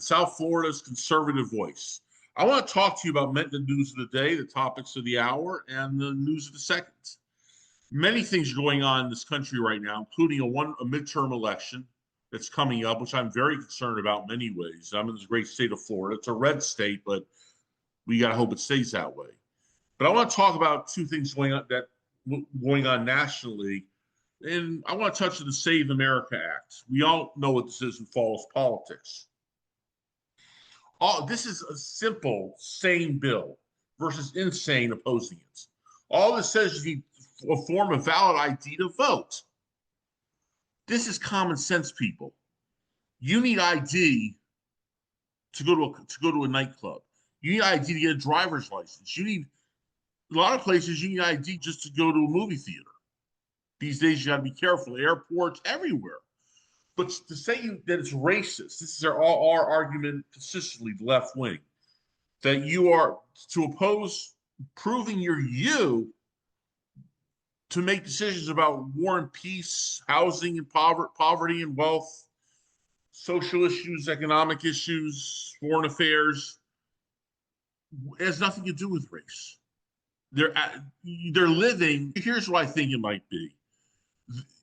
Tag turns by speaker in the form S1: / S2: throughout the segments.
S1: South Florida's conservative voice. I want to talk to you about the news of the day, the topics of the hour, and the news of the second. Many things are going on in this country right now, including a midterm election that's coming up, which I'm very concerned about in many ways. I'm in this great state of Florida. It's a red state, but we got to hope it stays that way. But I want to talk about two things going on nationally. And I want to touch on the Save America Act. We all know what this is who follows politics. This is a simple, sane bill versus insane opposing it. All this says is you need a form of valid ID to vote. This is common sense, people. You need ID to go to a nightclub. You need ID to get a driver's license. A lot of places you need ID just to go to a movie theater. These days you got to be careful. Airports, everywhere. But to say that it's racist, this is our argument consistently, the left wing, that you are to oppose proving you to make decisions about war and peace, housing and poverty and wealth, social issues, economic issues, foreign affairs. It has nothing to do with race. They're living. Here's what I think it might be.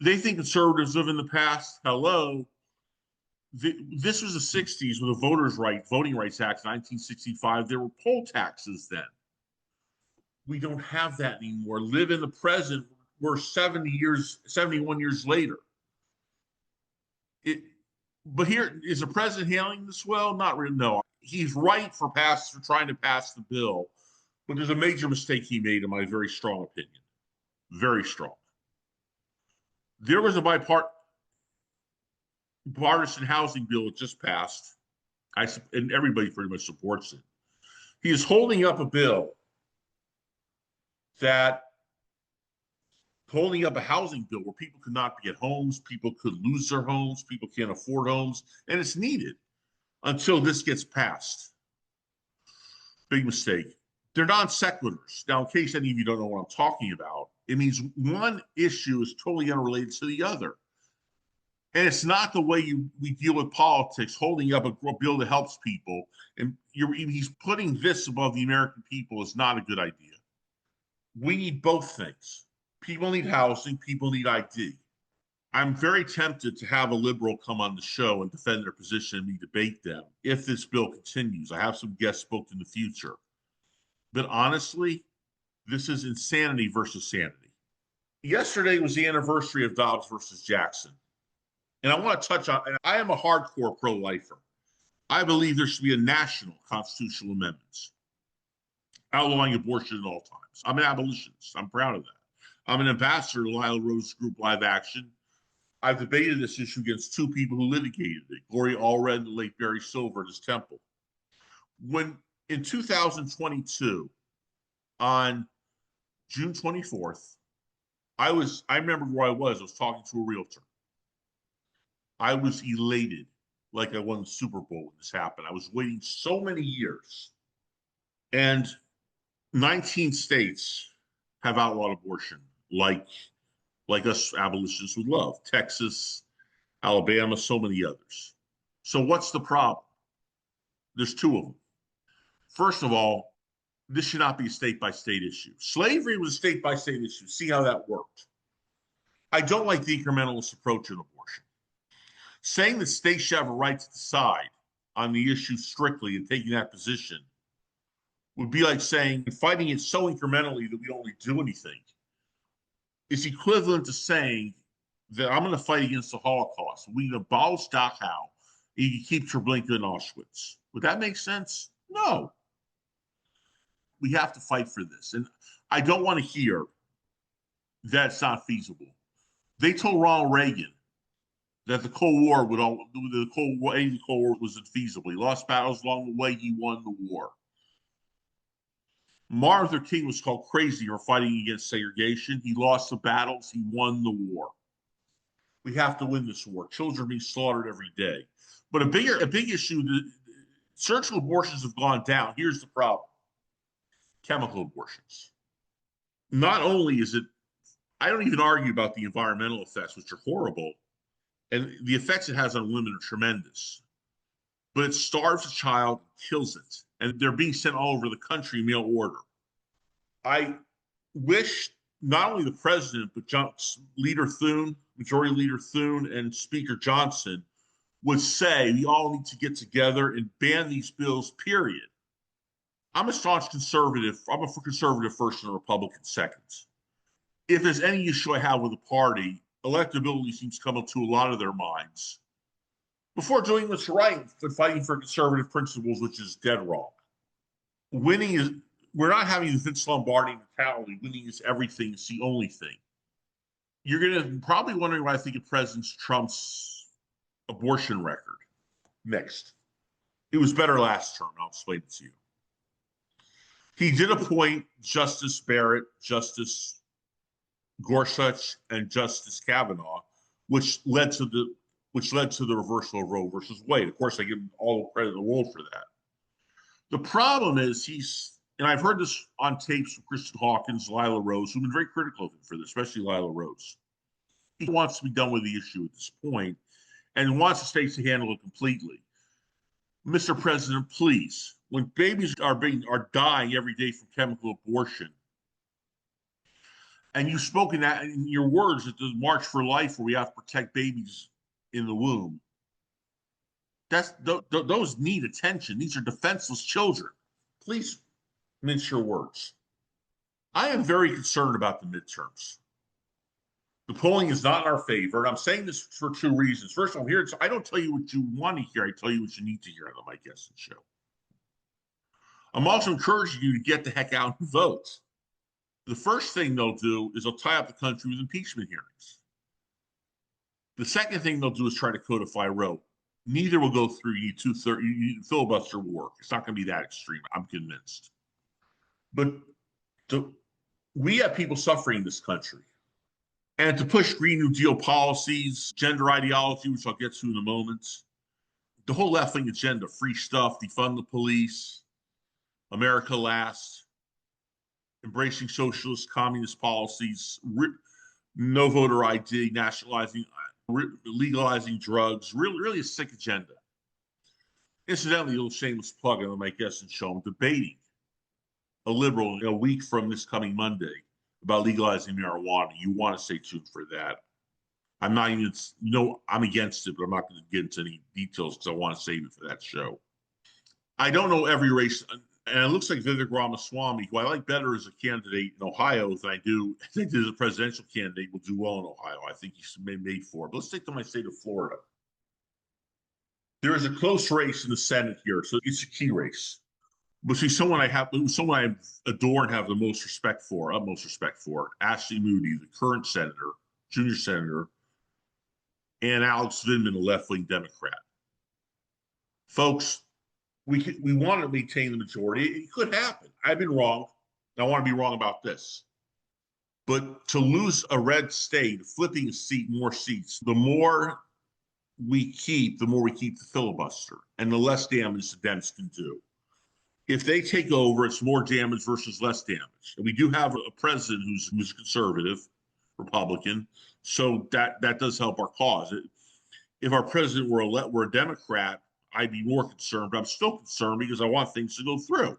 S1: They think conservatives live in the past. Hello. This was the 60s with the Voting Rights Act, 1965. There were poll taxes then. We don't have that anymore. Live in the present. We're 71 years later. But here, is the president handling this well? Not really, no. He's right for trying to pass the bill, but there's a major mistake he made, in my very strong opinion. Very strong. There was a bipartisan housing bill that just passed, and everybody pretty much supports it. He is holding up a bill holding up a housing bill where people could not get homes, people could lose their homes, people can't afford homes, and it's needed until this gets passed. Big mistake. They're non sequiturs. Now, in case any of you don't know what I'm talking about, it means one issue is totally unrelated to the other. And it's not the way we deal with politics, holding up a bill that helps people. And he's putting this above the American people is not a good idea. We need both things. People need housing, people need ID. I'm very tempted to have a liberal come on the show and defend their position and we debate them if this bill continues. I have some guests booked in the future. But honestly, this is insanity versus sanity. Yesterday was the anniversary of Dobbs versus Jackson. And I want to touch on, I am a hardcore pro-lifer. I believe there should be a national constitutional amendments outlawing abortion at all times. I'm an abolitionist. I'm proud of that. I'm an ambassador to Lila Rose's group Live Action. I've debated this issue against two people who litigated it, Gloria Allred and the late Barry Silver at his temple. When in 2022, on June 24th, I remember where I was talking to a realtor. I was elated, like I won the Super Bowl when this happened. I was waiting so many years. And 19 states have outlawed abortion, like us abolitionists would love. Texas, Alabama, so many others. So what's the problem? There's two of them. First of all, this should not be a state-by-state issue. Slavery was a state-by-state issue. See how that worked. I don't like the incrementalist approach in abortion. Saying that states should have a right to decide on the issue strictly and taking that position would be like saying fighting it so incrementally that we don't really do anything. It's equivalent to saying that I'm going to fight against the Holocaust. We can abolish Dachau. You can keep Treblinka and Auschwitz. Would that make sense? No. We have to fight for this. And I don't want to hear that it's not feasible. They told Ronald Reagan that the Cold War was infeasible. He lost battles along the way. He won the war. Martin Luther King was called crazy for fighting against segregation. He lost the battles. He won the war. We have to win this war. Children are being slaughtered every day. But a big issue, surgical abortions have gone down. Here's the problem. Chemical abortions. Not only is it, I don't even argue about the environmental effects, which are horrible, and the effects it has on women are tremendous. but it starves a child, kills it. And they're being sent all over the country mail order. I wish not only the president, but Majority Leader Thune and Speaker Johnson would say we all need to get together and ban these bills, period. I'm a staunch conservative. I'm a conservative first and a Republican second. If there's any issue I have with the party, electability seems to come into a lot of their minds before doing what's right, but fighting for conservative principles, which is dead wrong. Winning is, we're not having the Vince Lombardi mentality. Winning is everything. It's the only thing. You're going to probably wondering why I think of President Trump's abortion record. Next. It was better last term. I'll explain it to you. He did appoint Justice Barrett, Justice Gorsuch, and Justice Kavanaugh, which led to the reversal of Roe versus Wade. Of course, I give him all the credit in the world for that. The problem is and I've heard this on tapes from Kristen Hawkins, Lila Rose, who've been very critical of him for this, especially Lila Rose. He wants to be done with the issue at this point and wants the states to handle it completely. Mr. President, please, when babies are dying every day from chemical abortion, and you've spoken that in your words at the March for Life, where we have to protect babies in the womb, those need attention. These are defenseless children. Please mince your words. I am very concerned about the midterms. The polling is not in our favor, and I'm saying this for two reasons. First, I'm here. I don't tell you what you want to hear. I tell you what you need to hear on the Mike Essen show. I'm also encouraging you to get the heck out and vote. The first thing they'll do is they'll tie up the country with impeachment hearings. The second thing they'll do is try to codify Roe. Neither will go through. You need filibuster will work. It's not going to be that extreme. I'm convinced. But we have people suffering in this country. And to push Green New Deal policies, gender ideology, which I'll get to in a moment, the whole left-wing agenda, free stuff, defund the police, America last, embracing socialist, communist policies, no voter ID, nationalizing, legalizing drugs, really a sick agenda. Incidentally, a little shameless plug on the Mike Essen show. I'm debating a liberal a week from this coming Monday about legalizing marijuana. You want to stay tuned for that. I'm not even, I'm against it, but I'm not going to get into any details because I want to save it for that show. I don't know every race, and it looks like Vivek Ramaswamy, who I like better as a candidate in Ohio than I do as a presidential candidate, will do well in Ohio. I think he's made for it. But let's take to my state of Florida. There is a close race in the Senate here, so it's a key race. But see, someone I adore and have the most respect for, utmost respect for, Ashley Moody, the current senator, junior senator, and Alex Vindman, a left-wing Democrat. Folks, we want to maintain the majority. It could happen. I've been wrong. I want to be wrong about this. But to lose a red state, flipping a seat, more seats, the more we keep the filibuster, and the less damage the Dems can do. If they take over, it's more damage versus less damage. And we do have a president who's conservative, Republican, so that does help our cause. If our president were a Democrat, I'd be more concerned, but I'm still concerned because I want things to go through.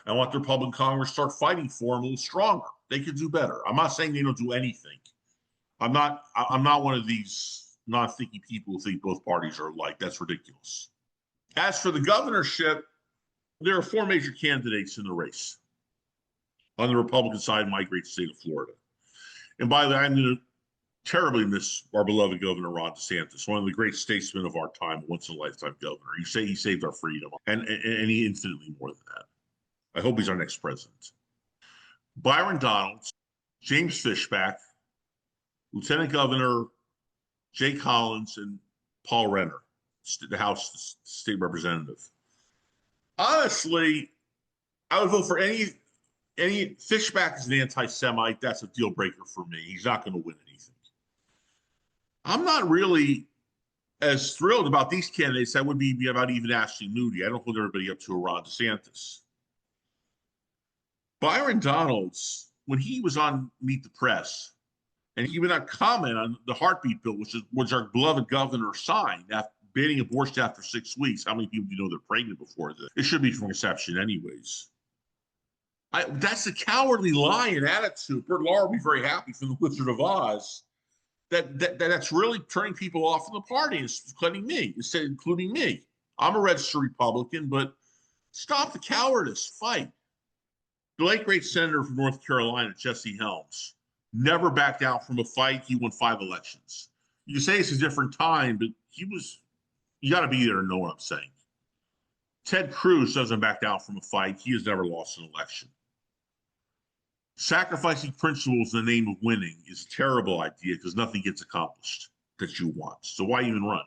S1: I want the Republican Congress to start fighting for them a little stronger. They could do better. I'm not saying they don't do anything. I'm not one of these non-thinking people who think both parties are alike. That's ridiculous. As for the governorship, there are four major candidates in the race on the Republican side in my great state of Florida. And by the way, I'm going to terribly miss our beloved Governor Ron DeSantis, one of the great statesmen of our time, once-in-a-lifetime governor. You say he saved our freedom, and he infinitely more than that. I hope he's our next president. Byron Donalds, James Fishback, Lieutenant Governor Jay Collins, and Paul Renner, the House State Representative. Honestly, I would vote for any Fishback is an anti-Semite. That's a deal breaker for me. He's not going to win anything. I'm not really as thrilled about these candidates that would be about even Ashley Moody. I don't hold everybody up to a Ron DeSantis. Byron Donalds, when he was on Meet the Press, and he would not comment on the heartbeat bill, which our beloved governor signed banning abortion after 6 weeks. How many people do you know they're pregnant before this? It should be from conception anyways. That's a cowardly lion attitude. Bert Lahr will be very happy from the Wizard of Oz. That's really turning people off from the party, including me. I'm a registered Republican, but stop the cowardice. Fight. The late great senator from North Carolina, Jesse Helms, never backed out from a fight. He won 5 elections. You say it's a different time, but you got to be there to know what I'm saying. Ted Cruz doesn't back down from a fight. He has never lost an election. Sacrificing principles in the name of winning is a terrible idea because nothing gets accomplished that you want. So why even run?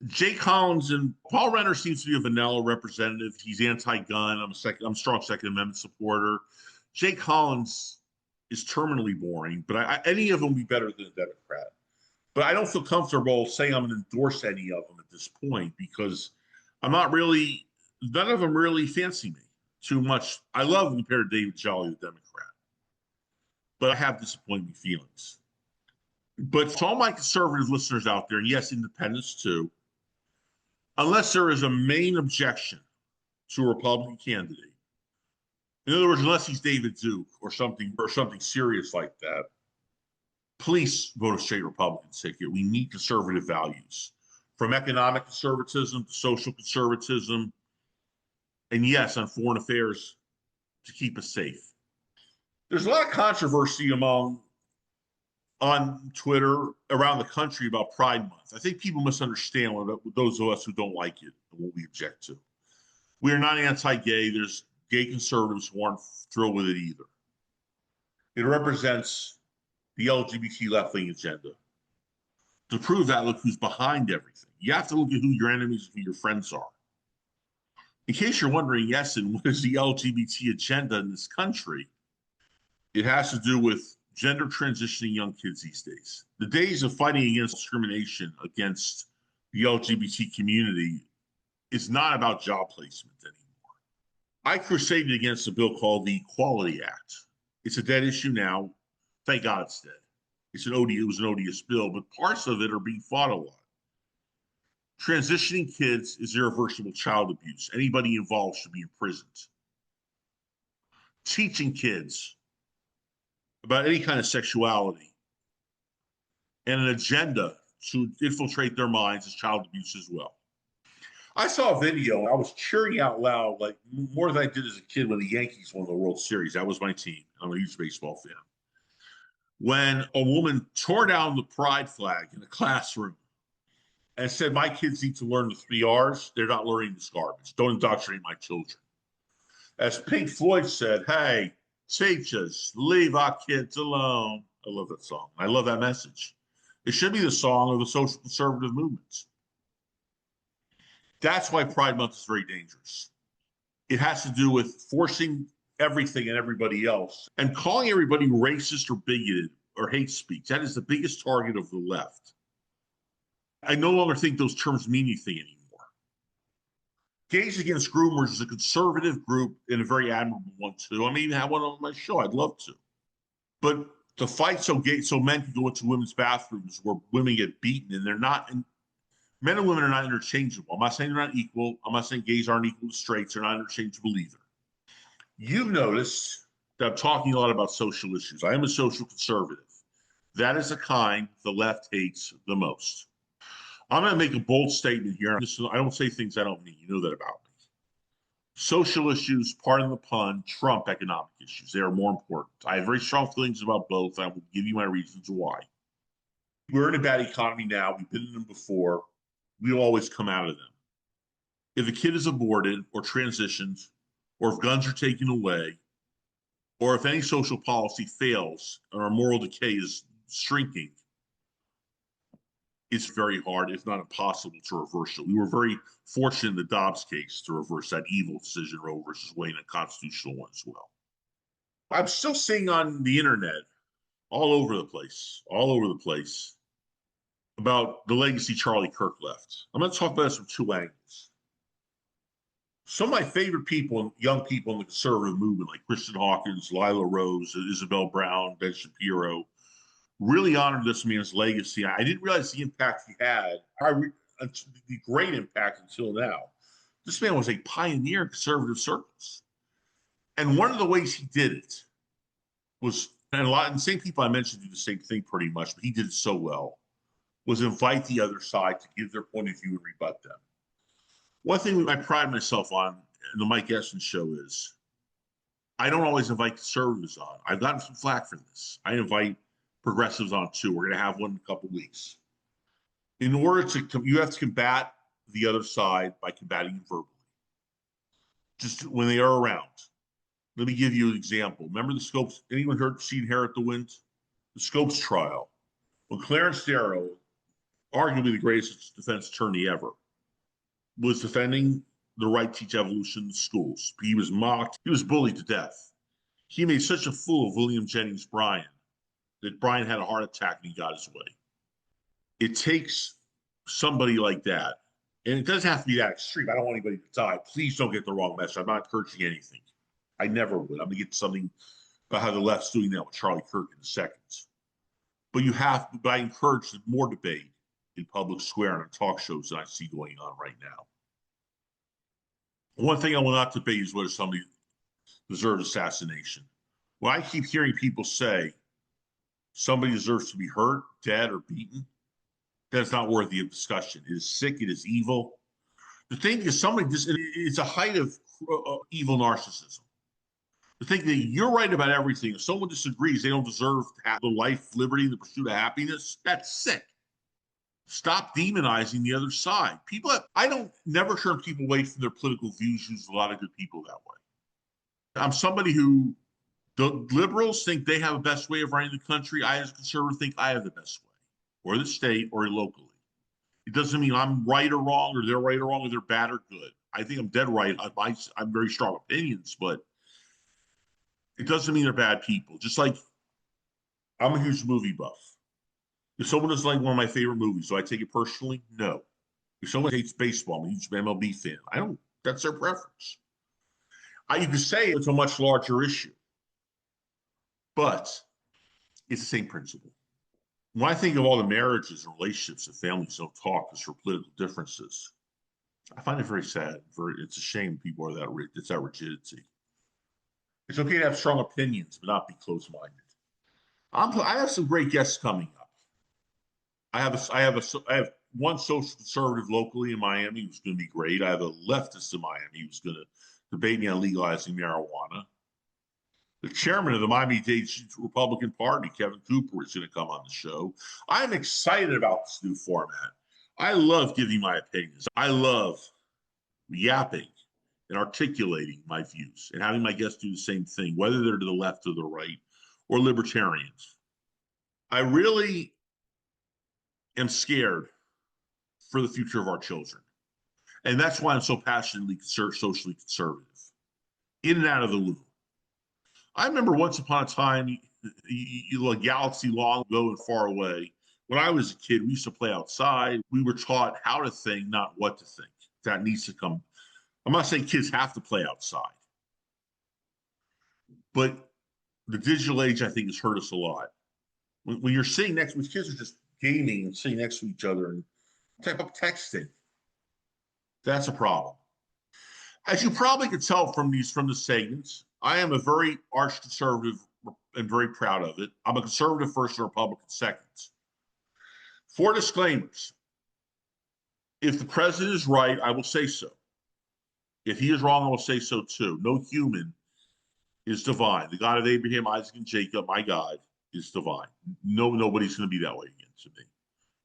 S1: Jay Collins and Paul Renner seems to be a vanilla representative. He's anti-gun. I'm a strong Second Amendment supporter. Jay Collins is terminally boring, but any of them would be better than a Democrat. But I don't feel comfortable saying I'm going to endorse any of them at this point because none of them really fancy me too much. I love compared to David Jolly, the Democrat, but I have disappointing feelings. But to all my conservative listeners out there, and yes, independents too, unless there is a main objection to a Republican candidate, in other words, unless he's David Duke or something serious like that, please vote a straight Republican ticket. We need conservative values, from economic conservatism to social conservatism, and yes, on foreign affairs to keep us safe. There's a lot of controversy on Twitter around the country about Pride Month. I think people misunderstand those of us who don't like it and what we object to. We are not anti-gay. There's gay conservatives who aren't thrilled with it either. It represents the LGBT left-wing agenda. To prove that, look who's behind everything. You have to look at who your enemies and who your friends are. In case you're wondering, Essen, what is the LGBT agenda in this country? It has to do with gender transitioning young kids these days. The days of fighting against discrimination against the LGBT community is not about job placement anymore. I crusaded against a bill called the Equality Act. It's a dead issue now. Thank God it's dead. It was an odious bill, but parts of it are being fought a lot. Transitioning kids is irreversible child abuse. Anybody involved should be imprisoned. Teaching kids about any kind of sexuality and an agenda to infiltrate their minds is child abuse as well. I saw a video. I was cheering out loud, like more than I did as a kid when the Yankees won the World Series. That was my team. I'm a huge baseball fan. When a woman tore down the pride flag in a classroom and said, my kids need to learn the 3 R's, they're not learning this garbage. Don't indoctrinate my children. As Pink Floyd said, hey, teach us, leave our kids alone. I love that song. I love that message. It should be the song of the social conservative movements. That's why Pride Month is very dangerous. It has to do with forcing everything and everybody else and calling everybody racist or bigoted or hate speech. That is the biggest target of the left. I no longer think those terms mean anything anymore. Gays Against Groomers is a conservative group and a very admirable one too. I may even have one on my show. I'd love to. But to fight so men can go into women's bathrooms where women get beaten and they're not, and men and women are not interchangeable. I'm not saying they're not equal. I'm not saying gays aren't equal to straights. They're not interchangeable either. You've noticed that I'm talking a lot about social issues. I am a social conservative. That is the kind the left hates the most. I'm going to make a bold statement here. I don't say things I don't mean. You know that about me. Social issues, pardon the pun, trump economic issues. They are more important. I have very strong feelings about both. I will give you my reasons why. We're in a bad economy now. We've been in them before. We'll always come out of them. If a kid is aborted or transitions, or if guns are taken away, or if any social policy fails and our moral decay is shrinking, it's very hard, if not impossible, to reverse it. We were very fortunate in the Dobbs case to reverse that evil decision, Roe versus Wade, and a constitutional one as well. I'm still seeing on the internet, all over the place, about the legacy Charlie Kirk left. I'm going to talk about this from 2 angles. Some of my favorite people, young people in the conservative movement, like Kristen Hawkins, Lila Rose, Isabel Brown, Ben Shapiro, really honored this man's legacy. I didn't realize the impact he had. the great impact until now. This man was a pioneer in conservative circles. And one of the ways he did it was, and the same people I mentioned do the same thing pretty much, but he did it so well, was invite the other side to give their point of view and rebut them. One thing I pride myself on in the Mike Essen show is I don't always invite conservatives on. I've gotten some flack for this. I invite progressives on too. We're going to have one in a couple of weeks. In order to, you have to combat the other side by combating them verbally. Just when they are around. Let me give you an example. Remember the Scopes? Anyone seen Inherit the Wind? The Scopes trial. When Clarence Darrow, arguably the greatest defense attorney ever, was defending the right to teach evolution in schools. He was mocked. He was bullied to death. He made such a fool of William Jennings Bryan that Bryan had a heart attack and he got his way. It takes somebody like that, and it doesn't have to be that extreme. I don't want anybody to die. Please don't get the wrong message. I'm not encouraging anything. I never would. I'm going to get something about how the left's doing that with Charlie Kirk in a second. But I encourage more debate in public square and on talk shows that I see going on right now. One thing I will not debate is whether somebody deserves assassination. When I keep hearing people say somebody deserves to be hurt, dead, or beaten, that's not worthy of discussion. It is sick. It is evil. The thing is, it's a height of evil narcissism. To think that you're right about everything. If someone disagrees, they don't deserve to have the life, liberty, and the pursuit of happiness. That's sick. Stop demonizing the other side. I don't never turn people away from their political views. Use a lot of good people that way. I'm somebody who the liberals think they have the best way of running the country. I, as a conservative, think I have the best way, or the state, or locally. It doesn't mean I'm right or wrong, or they're right or wrong, or they're bad or good. I think I'm dead right. I'm very strong opinions, but it doesn't mean they're bad people. Just like I'm a huge movie buff. If someone doesn't like one of my favorite movies, do I take it personally? No. If someone hates baseball, I'm a huge MLB fan. I don't. That's their preference. You could say it's a much larger issue, but it's the same principle. When I think of all the marriages and relationships that families don't talk because for political differences, I find it very sad. It's a shame people are it's that rigidity. It's okay to have strong opinions, but not be close-minded. I have some great guests coming up. I have one social conservative locally in Miami who's going to be great. I have a leftist in Miami who's going to debate me on legalizing marijuana. The chairman of the Miami-Dade Republican Party, Kevin Cooper, is going to come on the show. I'm excited about this new format. I love giving my opinions. I love yapping and articulating my views and having my guests do the same thing, whether they're to the left or the right or libertarians. I really am scared for the future of our children. And that's why I'm so passionately socially conservative, in and out of the loop. I remember once upon a time, a galaxy long ago and far away, when I was a kid, we used to play outside. We were taught how to think, not what to think. That needs to come. I'm not saying kids have to play outside, but the digital age, I think, has hurt us a lot. When you're sitting next, when kids are just gaming and sitting next to each other and type of texting, that's a problem. As you probably could tell from the segments, I am a very arch conservative and very proud of it. I'm a conservative first and a Republican second. 4 disclaimers. If the president is right, I will say so. If he is wrong, I will say so too. No human is divine. The God of Abraham, Isaac, and Jacob, my God, is divine. Nobody's going to be that way again to me.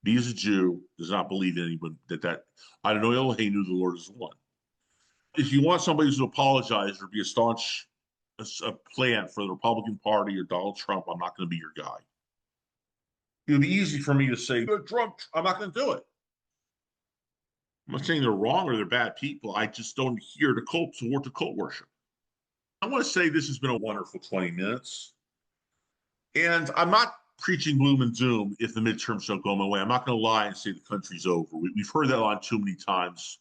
S1: Me as a Jew does not believe in anyone that I don't know Elohim knew the Lord is one. If you want somebody to apologize or be a staunch plant for the Republican Party or Donald Trump, I'm not going to be your guy. It would be easy for me to say, Trump, I'm not going to do it. I'm not saying they're wrong or they're bad people. I just don't hear the cult support the cult worship. I want to say this has been a wonderful 20 minutes. And I'm not preaching gloom and doom if the midterms don't go my way. I'm not going to lie and say the country's over. We've heard that line too many times.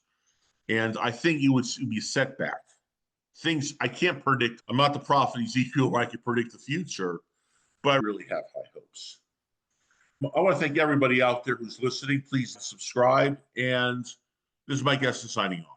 S1: And I think it would be a setback. Things I can't predict. I'm not the prophet Ezekiel where I can predict the future, but I really have high hopes. I want to thank everybody out there who's listening. Please subscribe. And this is Mike Essen signing off.